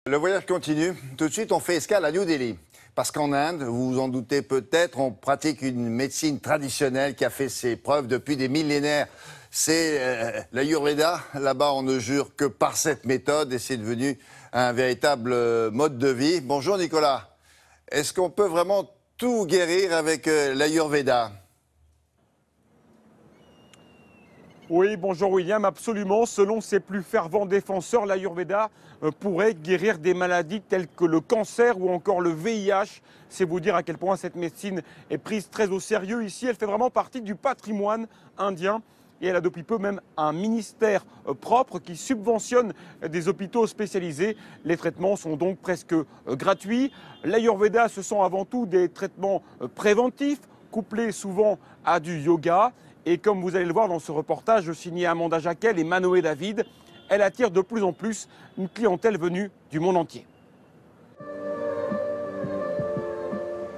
Le voyage continue. Tout de suite, on fait escale à New Delhi. Parce qu'en Inde, vous vous en doutez peut-être, on pratique une médecine traditionnelle qui a fait ses preuves depuis des millénaires. C'est l'Ayurveda. Là-bas, on ne jure que par cette méthode et c'est devenu un véritable mode de vie. Bonjour Nicolas. Est-ce qu'on peut vraiment tout guérir avec l'Ayurveda ? Oui, bonjour William, absolument. Selon ses plus fervents défenseurs, l'Ayurveda pourrait guérir des maladies telles que le cancer ou encore le VIH. C'est vous dire à quel point cette médecine est prise très au sérieux ici. Elle fait vraiment partie du patrimoine indien. Et elle a depuis peu même un ministère propre qui subventionne des hôpitaux spécialisés. Les traitements sont donc presque gratuits. L'Ayurveda, ce sont avant tout des traitements préventifs, couplés souvent à du yoga. Et comme vous allez le voir dans ce reportage signé Amanda Jacquel et Manoé David, elle attire de plus en plus une clientèle venue du monde entier.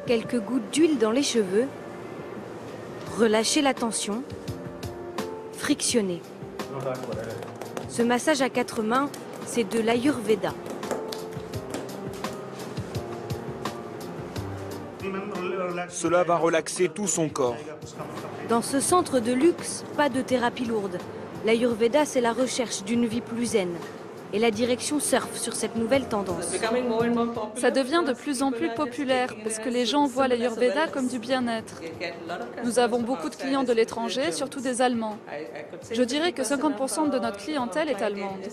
Quelques gouttes d'huile dans les cheveux, relâchez la tension, frictionnez. Ce massage à 4 mains, c'est de l'Ayurveda. Cela va relaxer tout son corps. Dans ce centre de luxe, pas de thérapie lourde. L'Ayurveda, c'est la recherche d'une vie plus zen. Et la direction surfe sur cette nouvelle tendance. Ça devient de plus en plus populaire parce que les gens voient l'Ayurveda comme du bien-être. Nous avons beaucoup de clients de l'étranger, surtout des Allemands. Je dirais que 50% de notre clientèle est allemande.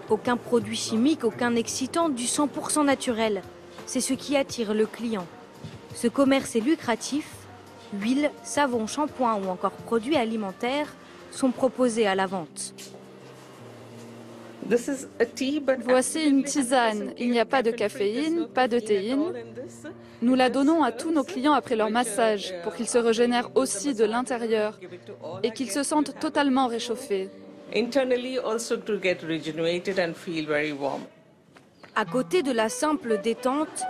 Aucun produit chimique, aucun excitant, du 100% naturel. C'est ce qui attire le client. Ce commerce est lucratif. Huile, savon, shampoing ou encore produits alimentaires sont proposés à la vente. Voici une tisane. Il n'y a pas de caféine, pas de théine. Nous la donnons à tous nos clients après leur massage pour qu'ils se régénèrent aussi de l'intérieur et qu'ils se sentent totalement réchauffés. À côté de la simple détente,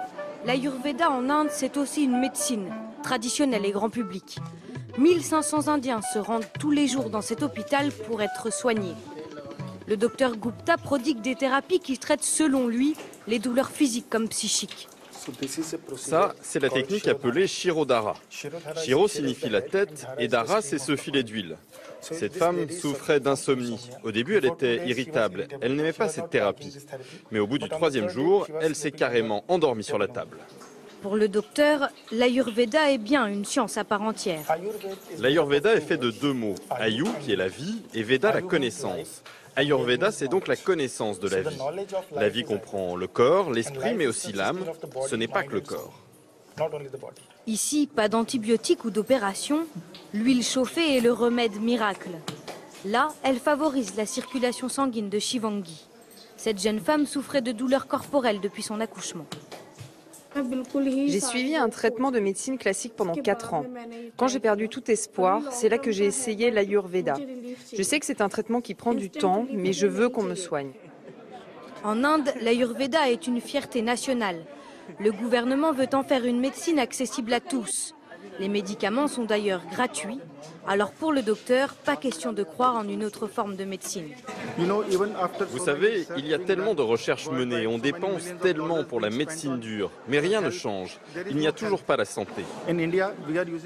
l'Ayurveda en Inde, c'est aussi une médecine traditionnelle et grand public. 1500 Indiens se rendent tous les jours dans cet hôpital pour être soignés. Le docteur Gupta prodigue des thérapies qui traitent selon lui les douleurs physiques comme psychiques. Ça, c'est la technique appelée Shirodhara. Shiro signifie la tête et Dara, c'est ce filet d'huile. Cette femme souffrait d'insomnie. Au début, elle était irritable. Elle n'aimait pas cette thérapie. Mais au bout du 3e jour, elle s'est carrément endormie sur la table. Pour le docteur, l'Ayurveda est bien une science à part entière. L'Ayurveda est fait de 2 mots. Ayu, qui est la vie, et Veda, la connaissance. Ayurveda, c'est donc la connaissance de la vie. La vie comprend le corps, l'esprit, mais aussi l'âme. Ce n'est pas que le corps. Ici, pas d'antibiotiques ou d'opération. L'huile chauffée est le remède miracle. Là, elle favorise la circulation sanguine de Shivangi. Cette jeune femme souffrait de douleurs corporelles depuis son accouchement. J'ai suivi un traitement de médecine classique pendant 4 ans. Quand j'ai perdu tout espoir, c'est là que j'ai essayé l'Ayurveda. Je sais que c'est un traitement qui prend du temps, mais je veux qu'on me soigne. En Inde, l'Ayurveda est une fierté nationale. Le gouvernement veut en faire une médecine accessible à tous. Les médicaments sont d'ailleurs gratuits. Alors pour le docteur, pas question de croire en une autre forme de médecine. Vous savez, il y a tellement de recherches menées, on dépense tellement pour la médecine dure, mais rien ne change. Il n'y a toujours pas la santé.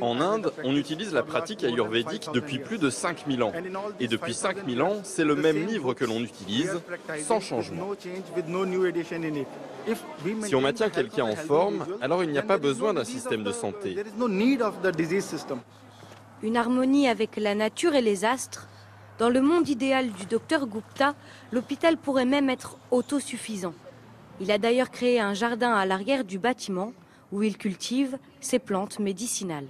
En Inde, on utilise la pratique ayurvédique depuis plus de 5000 ans. Et depuis 5000 ans, c'est le même livre que l'on utilise, sans changement. Si on maintient quelqu'un en forme, alors il n'y a pas besoin d'un système de santé. Une harmonie avec la nature et les astres. Dans le monde idéal du docteur Gupta, l'hôpital pourrait même être autosuffisant. Il a d'ailleurs créé un jardin à l'arrière du bâtiment où il cultive ses plantes médicinales.